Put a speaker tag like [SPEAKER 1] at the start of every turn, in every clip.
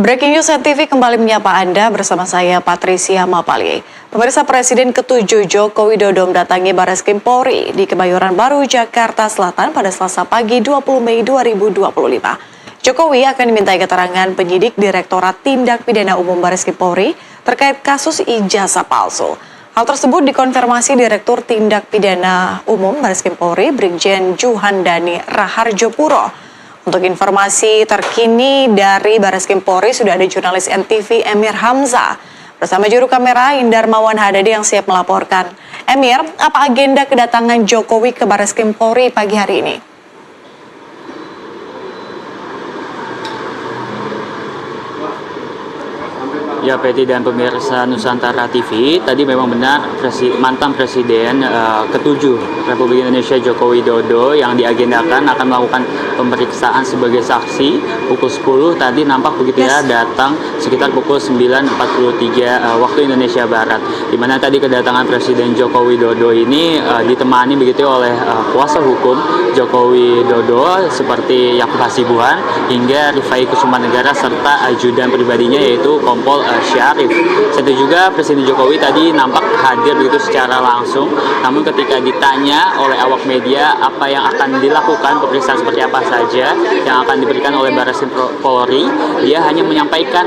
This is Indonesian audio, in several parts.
[SPEAKER 1] Breaking News NTV kembali menyapa Anda bersama saya Patricia Mapali. Pemirsa Presiden ke-7 Joko Widodo mendatangi Barreskrim Polri di Kebayoran Baru, Jakarta Selatan pada Selasa pagi 20 Mei 2025. Jokowi akan dimintai keterangan penyidik Direktorat Tindak Pidana Umum Barreskrim Polri terkait kasus ijazah palsu. Hal tersebut dikonfirmasi Direktur Tindak Pidana Umum Barreskrim Polri, Brigjen Juhandani Raharjopuro. Untuk informasi terkini dari Barreskrim Polri sudah ada jurnalis NTV Emir Hamzah bersama juru kamera Indar Mawan Hadadi yang siap melaporkan. Emir, apa agenda kedatangan Jokowi ke Barreskrim Polri pagi hari ini?
[SPEAKER 2] Ya, Peti dan pemirsa Nusantara TV, tadi memang benar mantan Presiden ke-7 Republik Indonesia Joko Widodo yang diagendakan akan melakukan pemeriksaan sebagai saksi pukul 10 tadi nampak begitu ya, datang sekitar pukul 9.43 waktu Indonesia Barat, di mana tadi kedatangan Presiden Joko Widodo ini ditemani begitu oleh kuasa hukum Joko Widodo seperti Yakub Hasibuan hingga Rifai Kusumanegara serta ajudan pribadinya yaitu Kompol Syarif. Setelah juga Presiden Jokowi tadi nampak hadir begitu secara langsung, namun ketika ditanya oleh awak media apa yang akan dilakukan, pemeriksaan seperti apa saja yang akan diberikan oleh Barreskrim Polri, dia hanya menyampaikan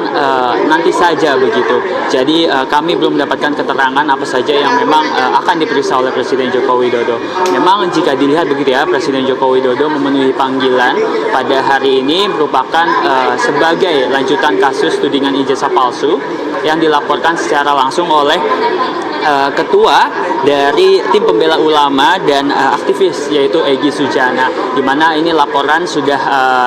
[SPEAKER 2] nanti saja begitu. Jadi kami belum mendapatkan keterangan apa saja yang memang akan diperiksa oleh Presiden Joko Widodo. Memang jika dilihat begitu ya, Presiden Joko Widodo memenuhi panggilan pada hari ini merupakan sebagai lanjutan kasus tudingan ijazah palsu yang dilaporkan secara langsung oleh ketua dari tim pembela ulama dan aktivis yaitu Egy Sujana, di mana ini laporan sudah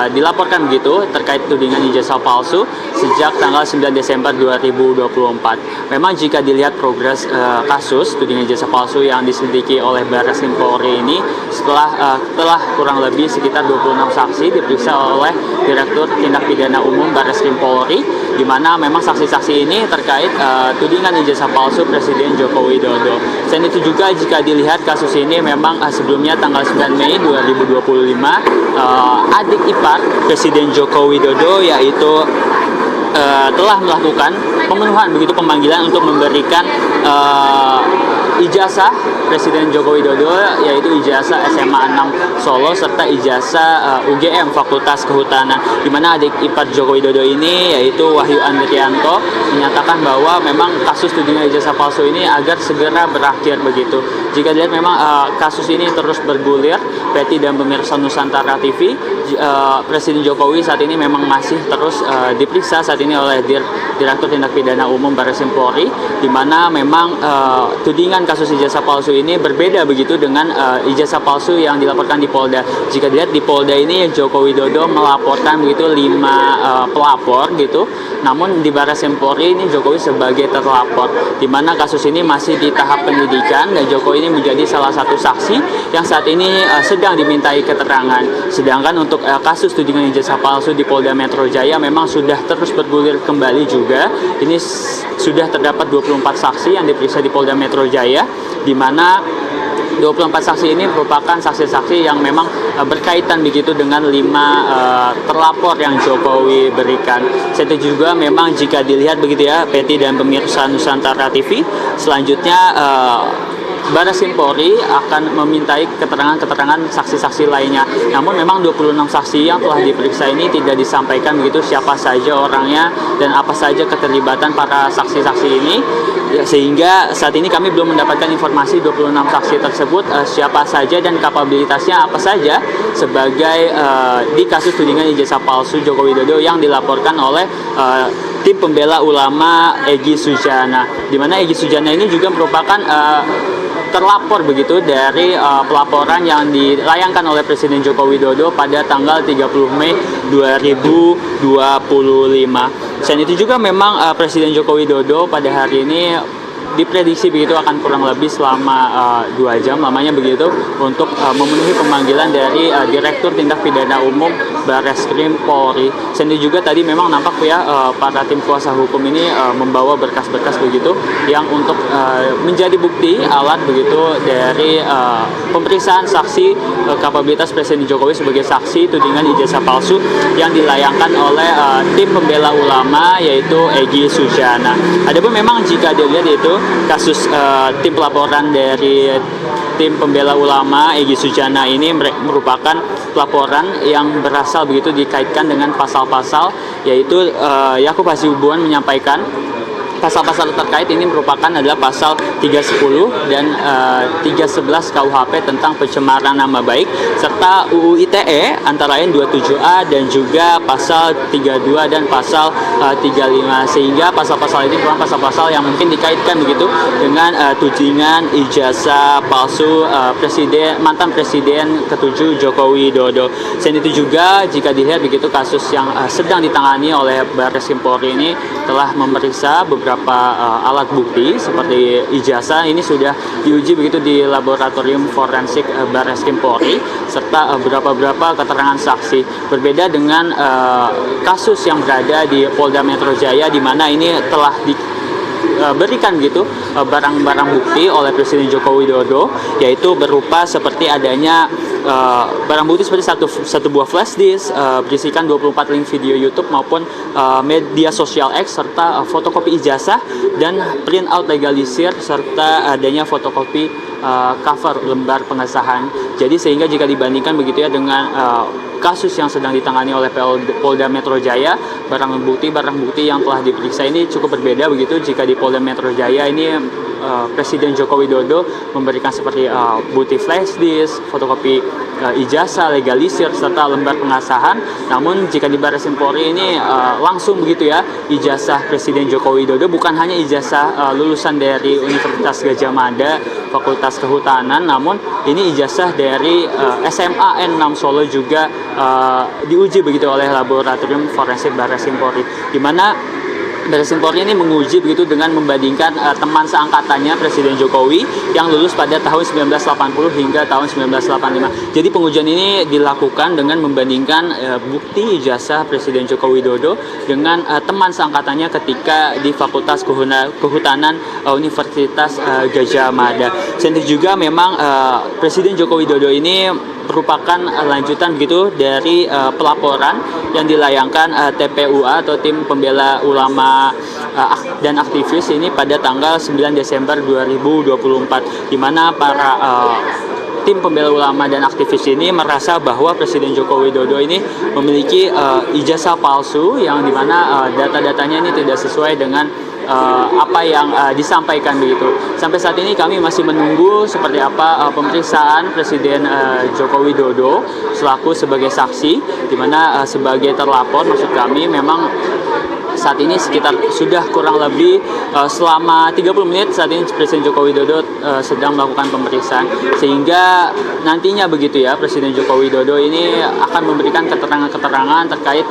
[SPEAKER 2] dilaporkan begitu terkait tudingan ijazah palsu sejak tanggal 9 Desember 2024. Memang jika dilihat progres kasus tudingan ijazah palsu yang diselidiki oleh Barreskrim Polri ini setelah kurang lebih sekitar 26 saksi diperiksa oleh Direktur Tindak Pidana Umum Barreskrim Polri, di mana memang saksi-saksi ini terkait tudingan ijazah palsu Presiden Joko Widodo. Selain itu juga jika dilihat kasus ini memang sebelumnya tanggal 9 Mei 2025 adik ipar Presiden Joko Widodo yaitu telah melakukan pemenuhan begitu pemanggilan untuk memberikan ijazah Presiden Joko Widodo yaitu ijazah SMA 6 Solo serta ijazah UGM Fakultas Kehutanan, di mana adik ipar Joko Widodo ini yaitu Wahyu Andrianto menyatakan bahwa memang kasus tudingan ijazah palsu ini agar segera berakhir begitu. Jika dilihat memang kasus ini terus bergulir, Peti dan pemirsa Nusantara TV, Presiden Jokowi saat ini memang masih terus diperiksa saat ini oleh Direktur Tindak Pidana Umum Barreskrim Polri, di mana memang tudingan kasus ijazah palsu ini berbeda begitu dengan ijazah palsu yang dilaporkan di Polda. Jika dilihat di Polda ini Joko Widodo melaporkan begitu 5 pelapor gitu, namun di Barreskrim Polri ini Jokowi sebagai terlapor, di mana kasus ini masih di tahap penyidikan dan Jokowi ini menjadi salah satu saksi yang saat ini sedang dimintai keterangan. Sedangkan untuk kasus tudingan ijazah palsu di Polda Metro Jaya memang sudah terus bergulir kembali juga. Ini sudah terdapat 24 saksi yang diperiksa di Polda Metro Jaya, di mana 24 saksi ini merupakan saksi-saksi yang memang berkaitan begitu dengan 5 terlapor yang Jokowi berikan. Itu juga memang jika dilihat begitu ya, Peti dan pemirsa Nusantara TV, selanjutnya Barreskrim Polri akan memintai keterangan-keterangan saksi-saksi lainnya. Namun memang 26 saksi yang telah diperiksa ini tidak disampaikan begitu siapa saja orangnya dan apa saja keterlibatan para saksi-saksi ini. Ya, sehingga saat ini kami belum mendapatkan informasi 26 saksi tersebut siapa saja dan kapabilitasnya apa saja sebagai di kasus tudingan ijazah palsu Joko Widodo yang dilaporkan oleh tim pembela ulama Egy Sujana, di mana Egy Sujana ini juga merupakan terlapor begitu dari pelaporan yang dilayangkan oleh Presiden Joko Widodo pada tanggal 30 Mei 2025. Selain itu juga memang Presiden Joko Widodo pada hari ini diprediksi begitu akan kurang lebih selama 2 jam lamanya begitu untuk memenuhi pemanggilan dari Direktur Tindak Pidana Umum Barreskrim Polri. Selain juga tadi memang nampak ya para tim kuasa hukum ini membawa berkas-berkas begitu yang untuk menjadi bukti alat begitu dari pemeriksaan saksi kapabilitas Presiden Jokowi sebagai saksi tudingan ijazah palsu yang dilayangkan oleh tim pembela ulama yaitu Egy Sujana. Adapun memang jika dilihat itu kasus tim pelaporan dari tim pembela ulama Egy Sujana ini merupakan pelaporan yang berasal begitu dikaitkan dengan pasal-pasal yaitu Yakub Hasibuan menyampaikan pasal-pasal terkait ini merupakan adalah pasal 310 dan 311 KUHP tentang pencemaran nama baik serta UU ITE antara lain 27A dan juga pasal 32 dan pasal 35 sehingga pasal-pasal ini merupakan pasal-pasal yang mungkin dikaitkan begitu dengan tudingan ijazah palsu mantan presiden ke-7 Joko Widodo. Selain itu juga jika dilihat begitu kasus yang sedang ditangani oleh Barreskrim Polri ini telah memeriksa beberapa alat bukti seperti ijazah ini sudah diuji begitu di laboratorium forensik Barreskrim Polri serta beberapa keterangan saksi. Berbeda dengan kasus yang berada di Polda Metro Jaya di mana ini telah berikan gitu barang-barang bukti oleh Presiden Joko Widodo yaitu berupa seperti adanya barang bukti seperti satu buah flash disk berisikan 24 link video YouTube maupun media sosial X serta fotokopi ijazah dan print out legalisir serta adanya fotokopi cover lembar pengesahan. Jadi sehingga jika dibandingkan begitu ya dengan kasus yang sedang ditangani oleh Polda Metro Jaya, barang bukti yang telah diperiksa ini cukup berbeda begitu. Jika di Polda Metro Jaya ini Presiden Joko Widodo memberikan seperti bukti flash disk, fotokopi ijazah legalisir serta lembar pengesahan. Namun jika di Barreskrim Polri ini langsung begitu ya ijazah Presiden Joko Widodo, bukan hanya ijazah lulusan dari Universitas Gadjah Mada Fakultas Kehutanan, namun ini ijazah dari SMA N6 Solo juga diuji begitu oleh laboratorium forensik Barreskrim Polri, di mana Barreskrim Polri ini menguji begitu dengan membandingkan teman seangkatannya Presiden Jokowi yang lulus pada tahun 1980 hingga tahun 1985. Jadi pengujian ini dilakukan dengan membandingkan bukti ijazah Presiden Joko Widodo dengan teman seangkatannya ketika di Fakultas Kehutanan Universitas Gadjah Mada. Selain itu juga memang Presiden Joko Widodo ini merupakan lanjutan begitu dari pelaporan yang dilayangkan TPUA atau Tim Pembela Ulama dan Aktivis ini pada tanggal 9 Desember 2024, di mana para tim pembela ulama dan aktivis ini merasa bahwa Presiden Joko Widodo ini memiliki ijazah palsu yang dimana data-datanya ini tidak sesuai dengan apa yang disampaikan begitu. Sampai saat ini kami masih menunggu seperti apa pemeriksaan Presiden Joko Widodo selaku sebagai saksi, di mana sebagai terlapor maksud kami memang saat ini sekitar sudah kurang lebih selama 30 menit saat ini Presiden Joko Widodo sedang melakukan pemeriksaan, sehingga nantinya begitu ya Presiden Joko Widodo ini akan memberikan keterangan-keterangan terkait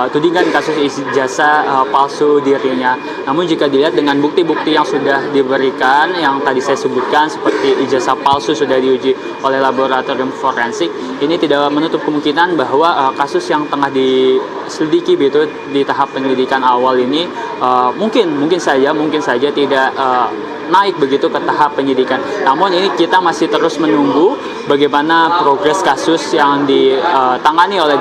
[SPEAKER 2] tudingan kasus ijazah palsu dirinya. Namun jika dilihat dengan bukti-bukti yang sudah diberikan yang tadi saya sebutkan seperti ijazah palsu sudah diuji oleh laboratorium forensik, ini tidak menutup kemungkinan bahwa kasus yang tengah diselidiki begitu di tahap penyelidikan awal ini mungkin saja tidak naik begitu ke tahap penyidikan. Namun ini kita masih terus menunggu bagaimana progres kasus yang ditangani oleh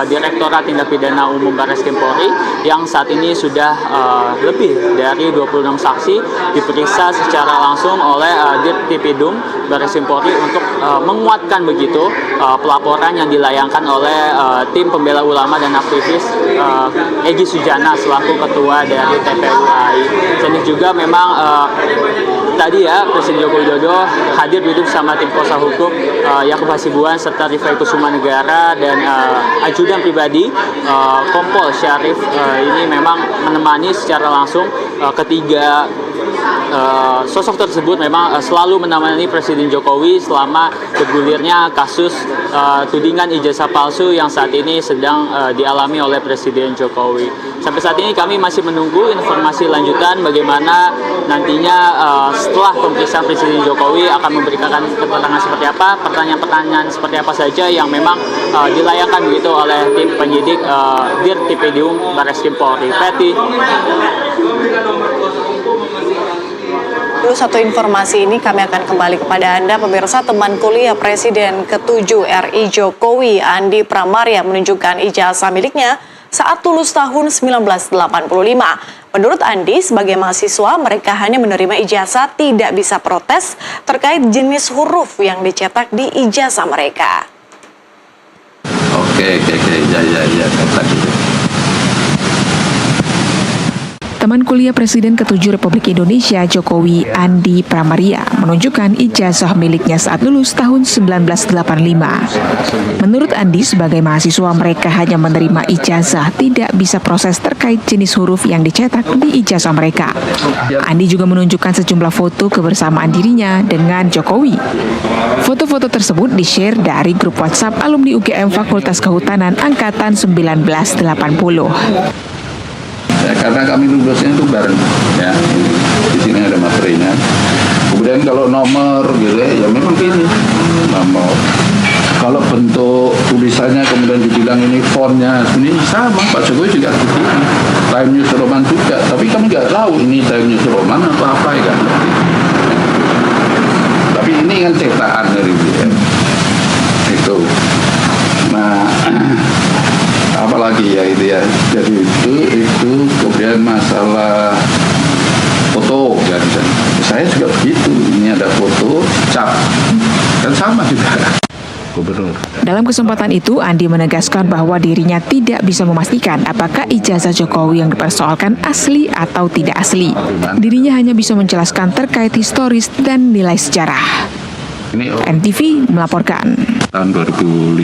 [SPEAKER 2] Direktorat Tindak Pidana Umum Barreskrim Polri yang saat ini sudah lebih dari 26 saksi diperiksa secara langsung oleh Dirtipidum Barreskrim Polri untuk menguatkan begitu pelaporan yang dilayangkan oleh tim pembela ulama dan aktivis Egy Sujana selaku ketua dari TPUI. Dan juga memang tadi ya Presiden Joko Widodo hadir begitu bersama tim kuasa hukum Yakub Hasibuan serta Rifai Kusuma Negara dan ajudan pribadi Kompol Syarif ini memang menemani secara langsung ketiga sosok tersebut memang selalu menemani Presiden Jokowi selama bergulirnya kasus tudingan ijazah palsu yang saat ini sedang dialami oleh Presiden Jokowi. Sampai saat ini kami masih menunggu informasi lanjutan bagaimana nantinya setelah pemeriksaan Presiden Jokowi akan memberikan keterangan seperti apa, pertanyaan-pertanyaan seperti apa saja yang memang dilayangkan begitu oleh tim penyidik Dirtipidum Barreskrim Polri. Peti.
[SPEAKER 1] Lalu satu informasi ini kami akan kembali kepada Anda, pemirsa. Teman kuliah Presiden ke-7 RI Jokowi, Andi Pramarya, menunjukkan ijazah miliknya saat lulus tahun 1985. Menurut Andi, sebagai mahasiswa, mereka hanya menerima ijazah, tidak bisa protes terkait jenis huruf yang dicetak di ijazah mereka.
[SPEAKER 3] Oke, ya,
[SPEAKER 4] Teman kuliah Presiden ke-7 Republik Indonesia Jokowi, Andi Pramarya, menunjukkan ijazah miliknya saat lulus tahun 1985. Menurut Andi, sebagai mahasiswa mereka hanya menerima ijazah, tidak bisa proses terkait jenis huruf yang dicetak di ijazah mereka. Andi juga menunjukkan sejumlah foto kebersamaan dirinya dengan Jokowi. Foto-foto tersebut di-share dari grup WhatsApp alumni UGM Fakultas Kehutanan Angkatan 1980.
[SPEAKER 3] Ya, karena kami lulusnya itu bareng, ya. Di sini ada materinya. Kemudian kalau nomor gitu ya memang gini nomor. Kalau bentuk tulisannya kemudian dibilang ini fontnya ini sama, Pak Jokowi juga begini. Time News Roman juga, tapi kami nggak tahu ini Time News Roman atau apa ya kan. Tapi ini kan cetakan dari dia. Itu. Nah, apalagi ya itu ya, jadi itu kemudian masalah foto kan, saya juga begitu, ini ada foto cap kan sama juga gubernur.
[SPEAKER 4] Dalam kesempatan itu, Andi menegaskan bahwa dirinya tidak bisa memastikan apakah ijazah Jokowi yang dipersoalkan asli atau tidak asli. Dirinya hanya bisa menjelaskan terkait historis dan nilai sejarah.
[SPEAKER 3] Ini
[SPEAKER 4] NTV melaporkan.
[SPEAKER 3] Tahun 2015.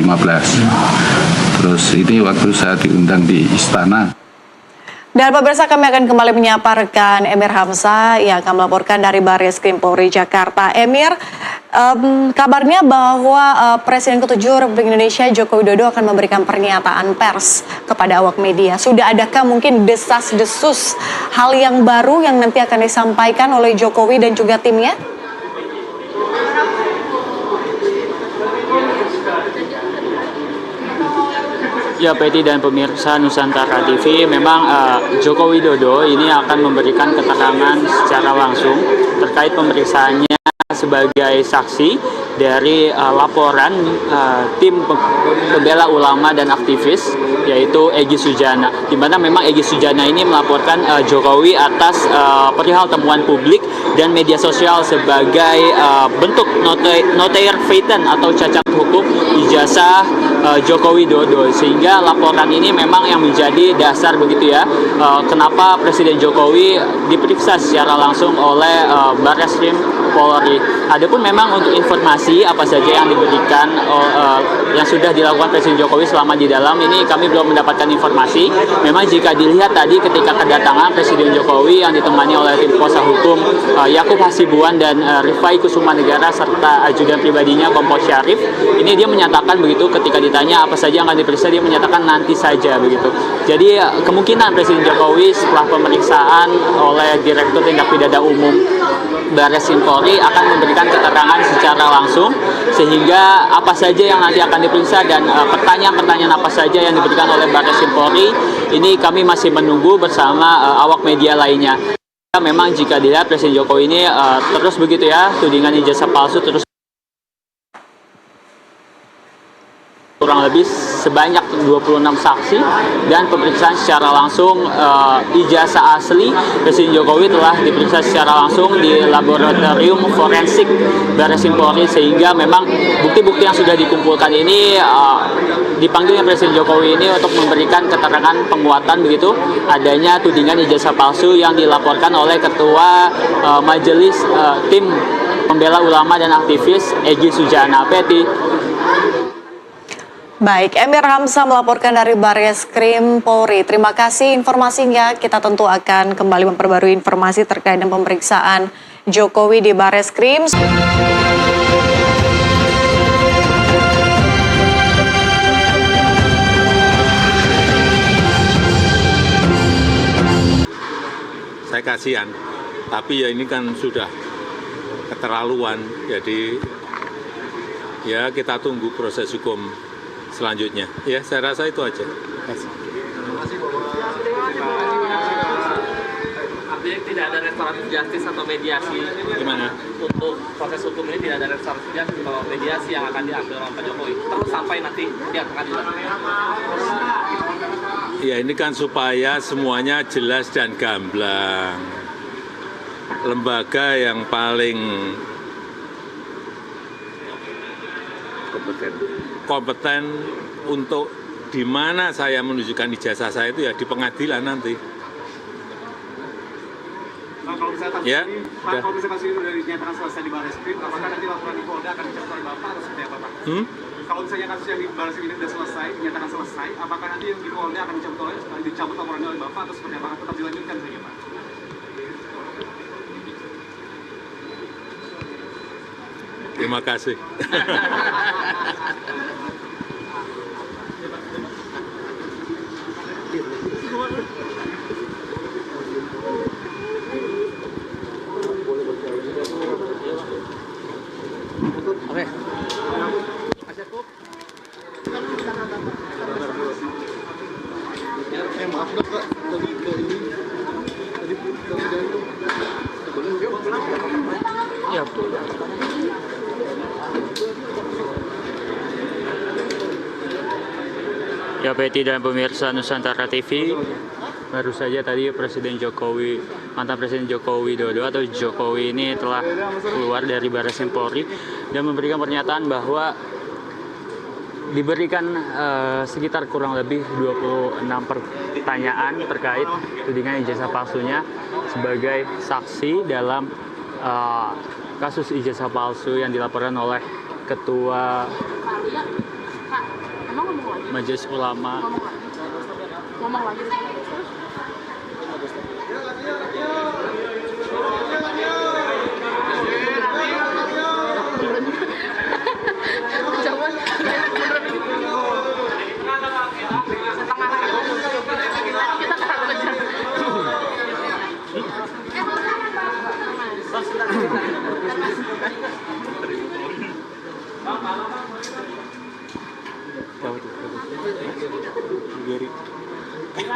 [SPEAKER 3] Terus ini waktu saya diundang di istana.
[SPEAKER 1] Dan pemirsa, kami akan kembali menyapa rekan Emir Hamzah yang akan melaporkan dari Barreskrim Polri Jakarta. Emir, kabarnya bahwa Presiden ke-7 Republik Indonesia Joko Widodo akan memberikan pernyataan pers kepada awak media. Sudah adakah mungkin desas-desus hal yang baru yang nanti akan disampaikan oleh Jokowi dan juga timnya?
[SPEAKER 2] Ya, Peti dan pemirsa Nusantara TV, memang Joko Widodo ini akan memberikan keterangan secara langsung terkait pemeriksaannya sebagai saksi dari laporan tim pembela ulama dan aktivis, yaitu Egy Sujana, di mana memang Egy Sujana ini melaporkan Jokowi atas perihal temuan publik dan media sosial sebagai bentuk notair feiten atau cacat hukum ijazah Joko Widodo, sehingga laporan ini memang yang menjadi dasar begitu ya, kenapa Presiden Jokowi diperiksa secara langsung oleh Barreskrim Polri. Adapun memang untuk informasi apa saja yang diberikan yang sudah dilakukan Presiden Jokowi selama di dalam ini, kami belum mendapatkan informasi. Memang jika dilihat tadi ketika kedatangan Presiden Jokowi yang ditemani oleh tim kuasa hukum Yakub Hasibuan dan Rifai Kusumanegara serta ajudan pribadinya Kompol Syarif, ini dia menyatakan begitu ketika ditanya apa saja yang akan diperiksa, dia menyatakan nanti saja begitu. Jadi kemungkinan Presiden Jokowi setelah pemeriksaan oleh Direktur Tindak Pidana Umum Barreskrim Polri akan memberikan keterangan secara langsung, sehingga apa saja yang nanti akan diperiksa dan pertanyaan-pertanyaan apa saja yang diberikan oleh Barreskrim Polri ini kami masih menunggu bersama awak media lainnya. Memang jika dilihat Presiden Jokowi ini terus begitu ya, tudingan ijazah palsu terus kurang lebih sebanyak 26 saksi, dan pemeriksaan secara langsung ijazah asli Presiden Jokowi telah diperiksa secara langsung di laboratorium forensik Barreskrim Polri, sehingga memang bukti-bukti yang sudah dikumpulkan ini dipanggilnya Presiden Jokowi ini untuk memberikan keterangan penguatan begitu adanya tudingan ijazah palsu yang dilaporkan oleh Ketua Majelis Tim Pembela Ulama dan Aktivis Egy Sujana. Peti.
[SPEAKER 1] Baik, Emir Hamzah melaporkan dari Barreskrim Polri. Terima kasih informasinya. Kita tentu akan kembali memperbarui informasi terkait dengan pemeriksaan Jokowi di Barreskrim.
[SPEAKER 5] Saya kasihan, tapi ya ini kan sudah keterlaluan, jadi ya kita tunggu proses hukum selanjutnya. Ya, saya rasa itu aja.
[SPEAKER 6] Artinya tidak ada restoratif justice atau mediasi.
[SPEAKER 5] Gimana?
[SPEAKER 6] Untuk proses hukum ini tidak ada restoratif justice atau mediasi yang akan diambil oleh Pak Jokowi. Terus sampai nanti dia pengadilan.
[SPEAKER 5] Ya ini kan supaya semuanya jelas dan gamblang. Lembaga yang paling kompeten untuk di mana saya menunjukkan ijazah saya itu ya di pengadilan nanti.
[SPEAKER 7] Pak, kalau misalnya kasus
[SPEAKER 5] Ya,
[SPEAKER 7] ini, Pak,
[SPEAKER 5] udah.
[SPEAKER 7] kalau misalnya kasus ini sudah dinyatakan selesai di Barreskrim, apakah nanti laporan di Polda akan dicabut oleh Bapak atau seperti apa, Pak? Kalau misalnya kasus yang di Barreskrim ini sudah selesai, dinyatakan selesai, apakah nanti yang di Polda akan dicabut laporannya oleh Bapak atau seperti apa? Tetap dilanjutkan saja, Pak?
[SPEAKER 5] Terima kasih.
[SPEAKER 2] Ya, Betty dan pemirsa Nusantara TV, baru saja tadi mantan Presiden Joko Widodo atau Jokowi ini telah keluar dari Barreskrim Polri dan memberikan pernyataan bahwa diberikan sekitar kurang lebih 26 pertanyaan terkait tudingan ijazah palsunya sebagai saksi dalam kasus ijazah palsu yang dilaporkan oleh Ketua Majelis Ulama.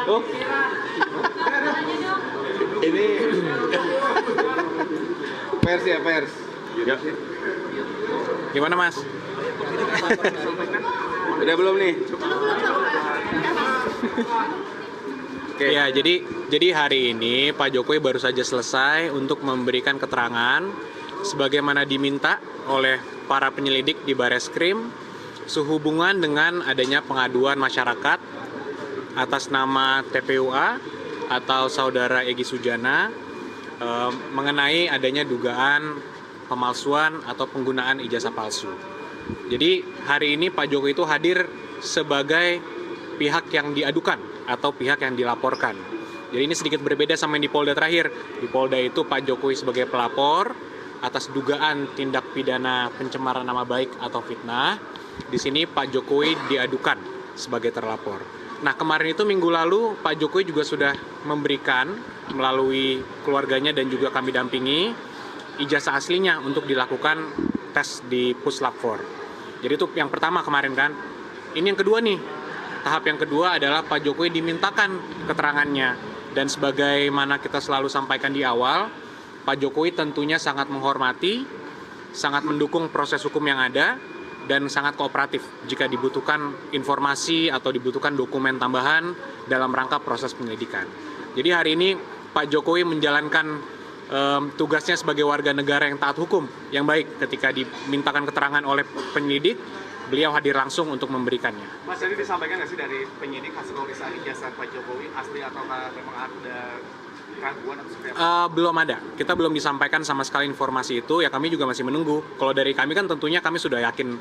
[SPEAKER 5] Oh, ini pers ya, pers. Ya. Gimana, Mas? Udah belum nih? Oke. Ya, jadi hari ini Pak Jokowi baru saja selesai untuk memberikan keterangan sebagaimana diminta oleh para penyelidik di Barreskrim sehubungan dengan adanya pengaduan masyarakat atas nama TPUA atau Saudara Egy Sujana mengenai adanya dugaan pemalsuan atau penggunaan ijazah palsu. Jadi hari ini Pak Jokowi itu hadir sebagai pihak yang diadukan atau pihak yang dilaporkan. Jadi ini sedikit berbeda sama yang di Polda terakhir. Di Polda itu Pak Jokowi sebagai pelapor atas dugaan tindak pidana pencemaran nama baik atau fitnah. Di sini Pak Jokowi diadukan sebagai terlapor. Nah, kemarin itu minggu lalu Pak Jokowi juga sudah memberikan melalui keluarganya dan juga kami dampingi ijazah aslinya untuk dilakukan tes di Puslap 4. Jadi itu yang pertama kemarin kan. Ini yang kedua nih. Tahap yang kedua adalah Pak Jokowi dimintakan keterangannya. Dan sebagaimana kita selalu sampaikan di awal, Pak Jokowi tentunya sangat menghormati, sangat mendukung proses hukum yang ada, dan sangat kooperatif jika dibutuhkan informasi atau dibutuhkan dokumen tambahan dalam rangka proses penyelidikan. Jadi hari ini Pak Jokowi menjalankan tugasnya sebagai warga negara yang taat hukum, yang baik. Ketika dimintakan keterangan oleh penyelidik, beliau hadir langsung untuk memberikannya.
[SPEAKER 7] Mas, jadi disampaikan nggak sih dari penyidik hasil pemeriksaan ijazah Pak Jokowi asli atau memang ada keraguan atau seperti apa?
[SPEAKER 5] Belum ada. Kita belum disampaikan sama sekali informasi itu. Ya kami juga masih menunggu. Kalau dari kami kan tentunya kami sudah yakin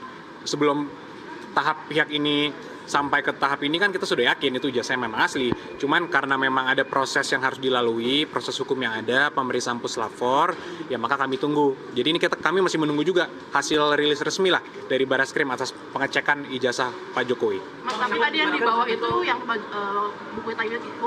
[SPEAKER 5] sebelum tahap pihak ini sampai ke tahap ini kan kita sudah yakin itu ijazah memang asli. Cuman karena memang ada proses yang harus dilalui, proses hukum yang ada, pemeriksaan puslapor, ya maka kami tunggu. Jadi ini kami masih menunggu juga hasil rilis resmi lah dari Bareskrim atas pengecekan ijazah Pak Jokowi.
[SPEAKER 8] Mas, tapi tadi yang di bawah itu yang buku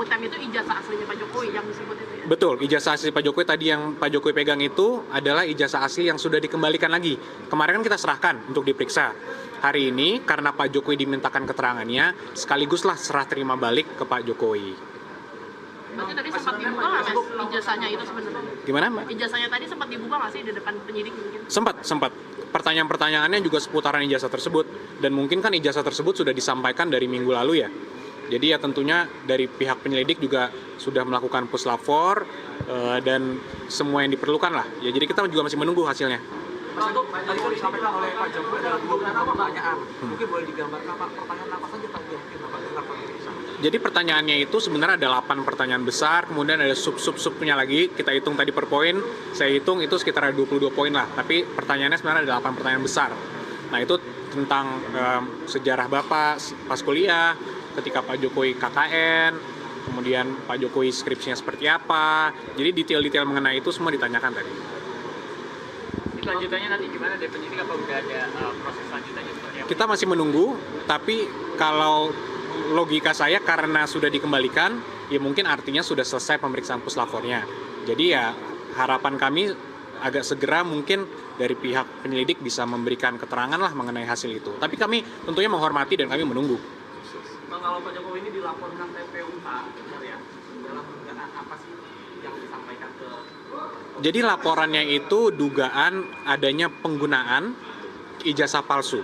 [SPEAKER 8] hitam itu ijazah aslinya Pak Jokowi yang disebut itu ya?
[SPEAKER 5] Betul, ijazah asli Pak Jokowi tadi yang Pak Jokowi pegang itu adalah ijazah asli yang sudah dikembalikan lagi. Kemarin kan kita serahkan untuk diperiksa. Hari ini karena Pak Jokowi dimintakan keterangannya, sekaliguslah serah terima balik ke Pak Jokowi.
[SPEAKER 8] Berarti tadi sempat dibuka nggak Mas ijazahnya itu sebenarnya?
[SPEAKER 5] Gimana Mbak?
[SPEAKER 8] Ijazahnya tadi sempat dibuka nggak sih di depan penyidik mungkin?
[SPEAKER 5] Sempat. Pertanyaan-pertanyaannya juga seputaran ijazah tersebut. Dan mungkin kan ijazah tersebut sudah disampaikan dari minggu lalu ya. Jadi ya tentunya dari pihak penyelidik juga sudah melakukan puslapor dan semua yang diperlukan lah. Ya jadi kita juga masih menunggu hasilnya.
[SPEAKER 6] Untuk tadi kan disampaikan oleh Pak Jokowi ada 20 pertanyaan. Mungkin boleh digambarkan Pak, pertanyaan apa saja Pak yang mungkin Bapak dengar Pak Indonesia?
[SPEAKER 5] Jadi pertanyaannya itu sebenarnya ada 8 pertanyaan besar, kemudian ada sub-subnya lagi, kita hitung tadi per poin, saya hitung itu sekitar ada 22 poin lah, tapi pertanyaannya sebenarnya ada 8 pertanyaan besar. Nah itu tentang sejarah Bapak pas kuliah, ketika Pak Jokowi KKN, kemudian Pak Jokowi skripsinya seperti apa, jadi detail-detail mengenai itu semua ditanyakan tadi.
[SPEAKER 2] Lanjutannya nanti gimana dari penyidik, apa udah ada proses selanjutnya seperti apa?
[SPEAKER 5] Kita masih menunggu, tapi kalau logika saya karena sudah dikembalikan, ya mungkin artinya sudah selesai pemeriksaan puslafornya. Jadi ya harapan kami agak segera mungkin dari pihak penyelidik bisa memberikan keterangan lah mengenai hasil itu. Tapi kami tentunya menghormati dan kami menunggu.
[SPEAKER 6] Bang, kalau Pak Jokowi ini dilaporkan TPUK, benar ya? Dalam dugaan apa sih yang disampaikan ke?
[SPEAKER 5] Jadi laporannya itu dugaan adanya penggunaan ijazah palsu.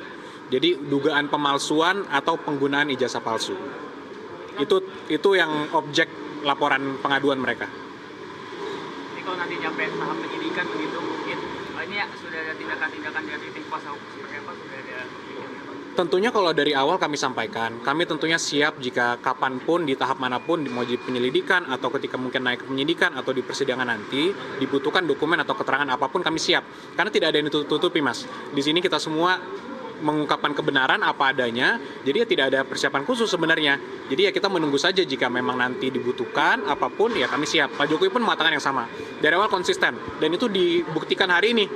[SPEAKER 5] Jadi dugaan pemalsuan atau penggunaan ijazah palsu. Itu yang objek laporan pengaduan mereka.
[SPEAKER 2] Jadi kalau nanti sampai tahap penyidikan begitu mungkin ini ya sudah ada tindakan-tindakan dari tim kuasa hukum seperti apa, sudah ada?
[SPEAKER 5] Tentunya kalau dari awal kami sampaikan, kami tentunya siap jika kapanpun, di tahap manapun, mau di penyelidikan atau ketika mungkin naik ke penyidikan atau di persidangan nanti, dibutuhkan dokumen atau keterangan apapun kami siap. Karena tidak ada yang ditutupi Mas. Di sini kita semua mengungkapkan kebenaran apa adanya, jadi ya tidak ada persiapan khusus sebenarnya. Jadi ya kita menunggu saja jika memang nanti dibutuhkan apapun, ya kami siap. Pak Jokowi pun mengatakan yang sama. Dari awal konsisten, dan itu dibuktikan hari ini.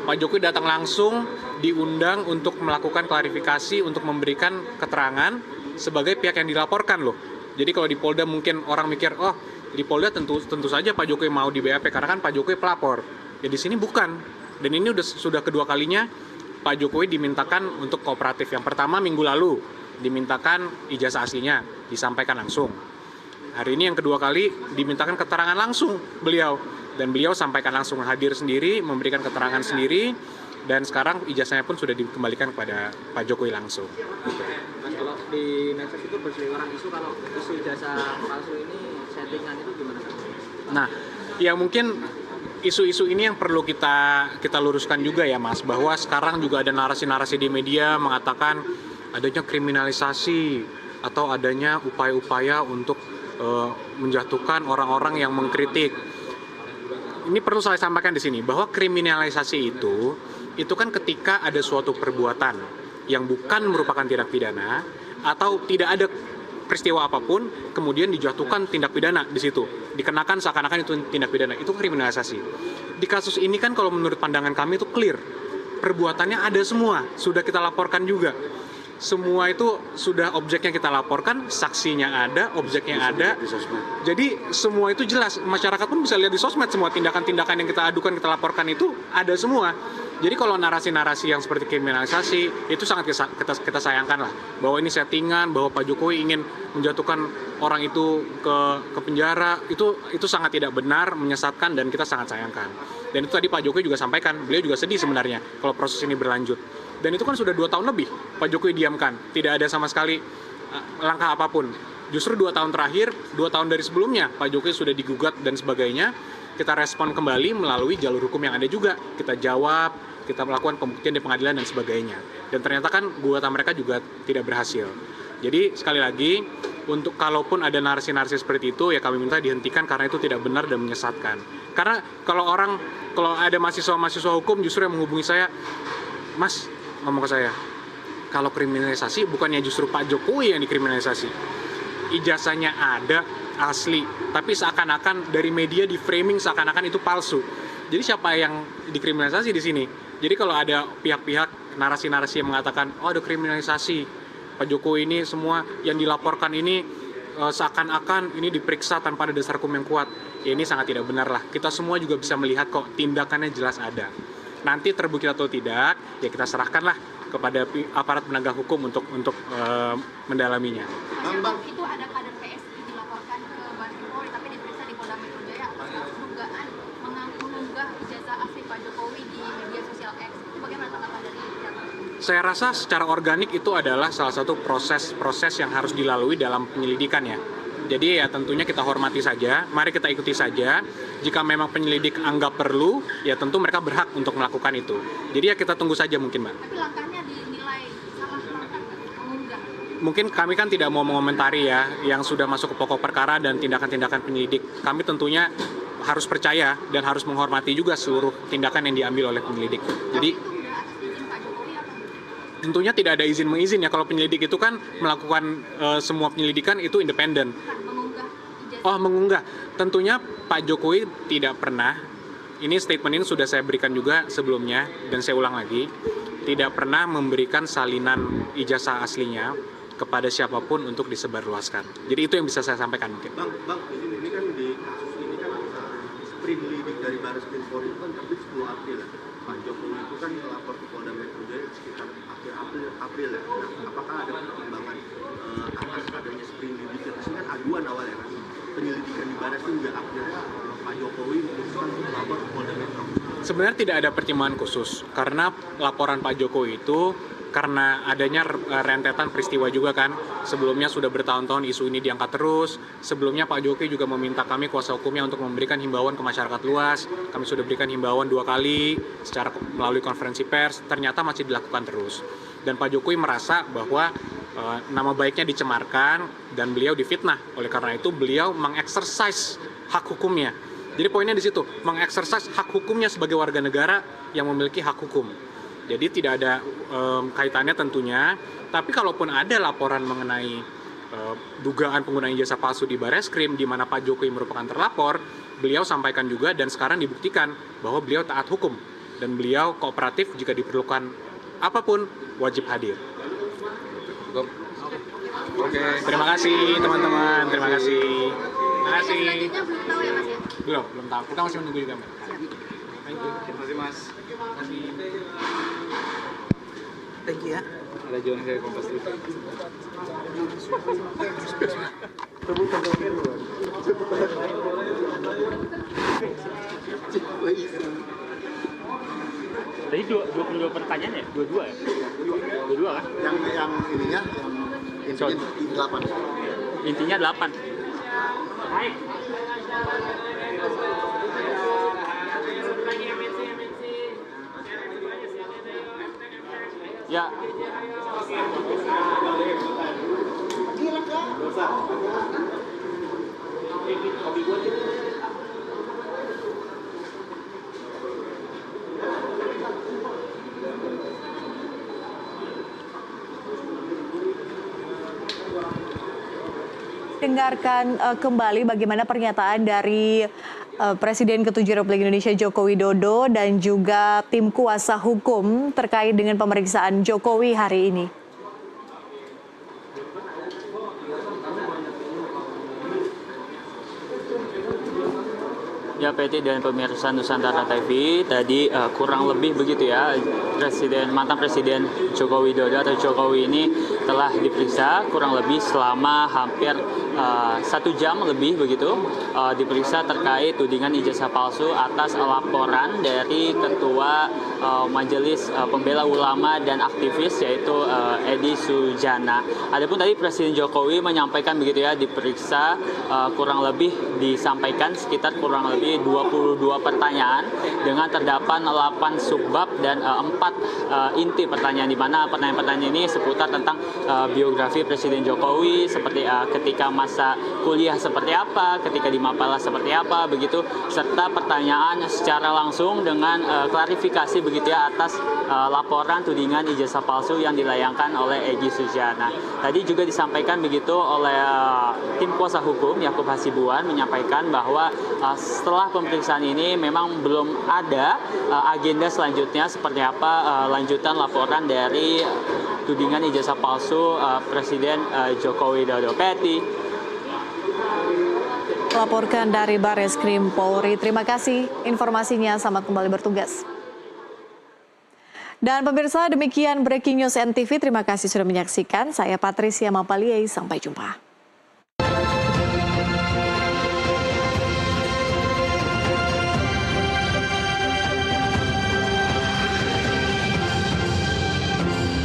[SPEAKER 5] Pak Jokowi datang langsung, diundang untuk melakukan klarifikasi, untuk memberikan keterangan sebagai pihak yang dilaporkan loh. Jadi kalau di Polda mungkin orang mikir, oh di Polda tentu saja Pak Jokowi mau di BAP karena kan Pak Jokowi pelapor. Ya di sini bukan. Dan ini sudah kedua kalinya Pak Jokowi dimintakan untuk kooperatif. Yang pertama minggu lalu dimintakan ijazah aslinya, disampaikan langsung. Hari ini yang kedua kali dimintakan keterangan langsung beliau. Dan beliau sampaikan langsung, hadir sendiri, memberikan keterangan sendiri, dan sekarang ijazahnya pun sudah dikembalikan kepada Pak Jokowi langsung.
[SPEAKER 2] Mas, kalau di medsos itu berseliweran isu kalau isu ijazah palsu ini settingan itu gimana?
[SPEAKER 5] Nah, ya mungkin isu-isu ini yang perlu kita luruskan juga ya Mas, bahwa sekarang juga ada narasi-narasi di media mengatakan adanya kriminalisasi atau adanya upaya-upaya untuk menjatuhkan orang-orang yang mengkritik. Ini perlu saya sampaikan di sini bahwa kriminalisasi itu kan ketika ada suatu perbuatan yang bukan merupakan tindak pidana atau tidak ada peristiwa apapun kemudian dijatuhkan tindak pidana di situ, dikenakan seakan-akan itu tindak pidana, itu kriminalisasi. Di kasus ini kan kalau menurut pandangan kami itu clear, perbuatannya ada semua, sudah kita laporkan juga. Semua itu sudah objeknya kita laporkan, saksinya ada, objeknya ada. Jadi semua itu jelas, masyarakat pun bisa lihat di sosmed semua tindakan-tindakan yang kita adukan, kita laporkan itu ada semua. Jadi kalau narasi-narasi yang seperti kriminalisasi itu sangat kita sayangkan lah, bahwa ini settingan, bahwa Pak Jokowi ingin menjatuhkan orang itu ke penjara, itu sangat tidak benar, menyesatkan, dan kita sangat sayangkan. Dan itu tadi Pak Jokowi juga sampaikan, beliau juga sedih sebenarnya kalau proses ini berlanjut. Dan itu kan sudah 2 tahun lebih Pak Jokowi diamkan, tidak ada sama sekali langkah apapun. Justru 2 tahun terakhir, 2 tahun dari sebelumnya Pak Jokowi sudah digugat dan sebagainya. Kita respon kembali melalui jalur hukum yang ada juga. Kita jawab, kita melakukan pembuktian di pengadilan dan sebagainya. Dan ternyata kan gugatan mereka juga tidak berhasil. Jadi sekali lagi, untuk kalaupun ada narasi-narasi seperti itu, ya kami minta dihentikan karena itu tidak benar dan menyesatkan. Karena kalau ada mahasiswa-mahasiswa hukum justru yang menghubungi saya, Mas, ngomong ke saya, kalau kriminalisasi bukannya justru Pak Jokowi yang dikriminalisasi. Ijazahnya ada, asli, tapi seakan-akan dari media di framing seakan-akan itu palsu. Jadi siapa yang dikriminalisasi di sini? Jadi kalau ada pihak-pihak narasi-narasi yang mengatakan, oh ada kriminalisasi, Pak Jokowi ini semua yang dilaporkan ini seakan-akan ini diperiksa tanpa ada dasar hukum yang kuat. Ya ini sangat tidak benar lah. Kita semua juga bisa melihat kok tindakannya jelas ada. Nanti terbukti atau tidak, ya kita serahkanlah kepada aparat penegak hukum untuk mendalaminya.
[SPEAKER 8] Bang, itu ada kader PSI dilaporkan ke Baris Krim Polri tapi diperiksa di Polda Metro Jaya atas kasus dugaan mengunggah ijazah asli Pak Jokowi di media sosial X. Itu bagaimana tanggapan dari pihak?
[SPEAKER 5] Saya rasa secara organik itu adalah salah satu proses yang harus dilalui dalam penyelidikan ya. Jadi ya tentunya kita hormati saja, mari kita ikuti saja. Jika memang penyelidik anggap perlu, ya tentu mereka berhak untuk melakukan itu. Jadi ya kita tunggu saja mungkin, Mbak.
[SPEAKER 8] Tapi langkahnya dinilai salah langkah mengunggah.
[SPEAKER 5] Mungkin kami kan tidak mau mengomentari ya yang sudah masuk ke pokok perkara dan tindakan-tindakan penyelidik. Kami tentunya harus percaya dan harus menghormati juga seluruh tindakan yang diambil oleh penyelidik. Jadi tentunya tidak ada izin mengizin ya. Kalau penyelidik itu kan melakukan semua penyelidikan itu independen. Oh, mengunggah. Tentunya Pak Jokowi tidak pernah. Ini statement ini sudah saya berikan juga sebelumnya dan saya ulang lagi. Tidak pernah memberikan salinan ijazah aslinya kepada siapapun untuk disebarluaskan. Jadi itu yang bisa saya sampaikan mungkin.
[SPEAKER 9] Bang, ini kan di kasus ini kan sprint lidik dari Baris Krim Polri itu kan terbit 10 April ya. Pak Jokowi itu kan melapor ke Polda Metro Jaya sekitar April ya. Nah, apakah ada pertimbangan atas adanya sprint lidik? Itu kan aduan awalnya kan. Penyelidikan di Baris itu juga akhirnya Pak Jokowi memutuskan untuk melapor ke Polda Metro.
[SPEAKER 5] Sebenarnya tidak ada pertimbangan khusus karena laporan Pak Jokowi itu karena adanya rentetan peristiwa juga kan. Sebelumnya sudah bertahun-tahun isu ini diangkat terus. Sebelumnya Pak Jokowi juga meminta kami kuasa hukumnya untuk memberikan himbauan ke masyarakat luas. Kami sudah berikan himbauan 2 kali secara melalui konferensi pers. Ternyata masih dilakukan terus. Dan Pak Jokowi merasa bahwa nama baiknya dicemarkan dan beliau difitnah. Oleh karena itu beliau mengeksersis hak hukumnya. Jadi poinnya di situ, mengeksersis hak hukumnya sebagai warga negara yang memiliki hak hukum. Jadi tidak ada kaitannya tentunya, tapi kalaupun ada laporan mengenai dugaan penggunaan ijazah palsu di Bareskrim di mana Pak Jokowi merupakan terlapor, beliau sampaikan juga dan sekarang dibuktikan bahwa beliau taat hukum dan beliau kooperatif jika diperlukan apapun wajib hadir. Oke, terima kasih teman-teman, terima kasih. Terima kasih.
[SPEAKER 8] Selanjutnya belum tahu ya Mas ya?
[SPEAKER 5] Belum tahu. Kita masih menunggu juga, Mbak.
[SPEAKER 9] Terima kasih Mas.
[SPEAKER 6] Thank you ya.
[SPEAKER 2] Ada John dari Kompas TV. Tadi 22 pertanyaan ya? 22 ya? 22 kan?
[SPEAKER 9] Yang ininya, yang intinya 8.
[SPEAKER 2] Intinya 8. Baik. Ya.
[SPEAKER 1] Dengarkan kembali bagaimana pernyataan dari Presiden ke-7 Republik Indonesia Joko Widodo dan juga tim kuasa hukum terkait dengan pemeriksaan Jokowi hari ini.
[SPEAKER 2] Ya, PT dan pemirsa Nusantara TV, tadi kurang lebih begitu ya, mantan Presiden Joko Widodo atau Jokowi ini telah diperiksa kurang lebih selama hampir 1 jam lebih begitu, diperiksa terkait tudingan ijazah palsu atas laporan dari Ketua Majelis Pembela Ulama dan Aktivis yaitu Edi Sujana. Adapun tadi Presiden Jokowi menyampaikan begitu ya, diperiksa kurang lebih disampaikan sekitar kurang lebih 22 pertanyaan dengan terdapat 8 subbab dan 4 inti pertanyaan, di mana pertanyaan-pertanyaan ini seputar tentang biografi Presiden Jokowi, seperti ketika masa kuliah seperti apa, ketika di Mapala seperti apa begitu, serta pertanyaan secara langsung dengan klarifikasi begitu begitu ya atas laporan tudingan ijazah palsu yang dilayangkan oleh Egy Sujana. Tadi juga disampaikan begitu oleh tim kuasa hukum Yakub Hasibuan menyampaikan bahwa setelah pemeriksaan ini memang belum ada agenda selanjutnya seperti apa lanjutan laporan dari tudingan ijazah palsu Presiden Joko Widodo. Peti.
[SPEAKER 1] Melaporkan dari Bareskrim Polri. Terima kasih informasinya. Selamat kembali bertugas. Dan pemirsa, demikian Breaking News NTV. Terima kasih sudah menyaksikan. Saya Patricia Mapalie. Sampai jumpa.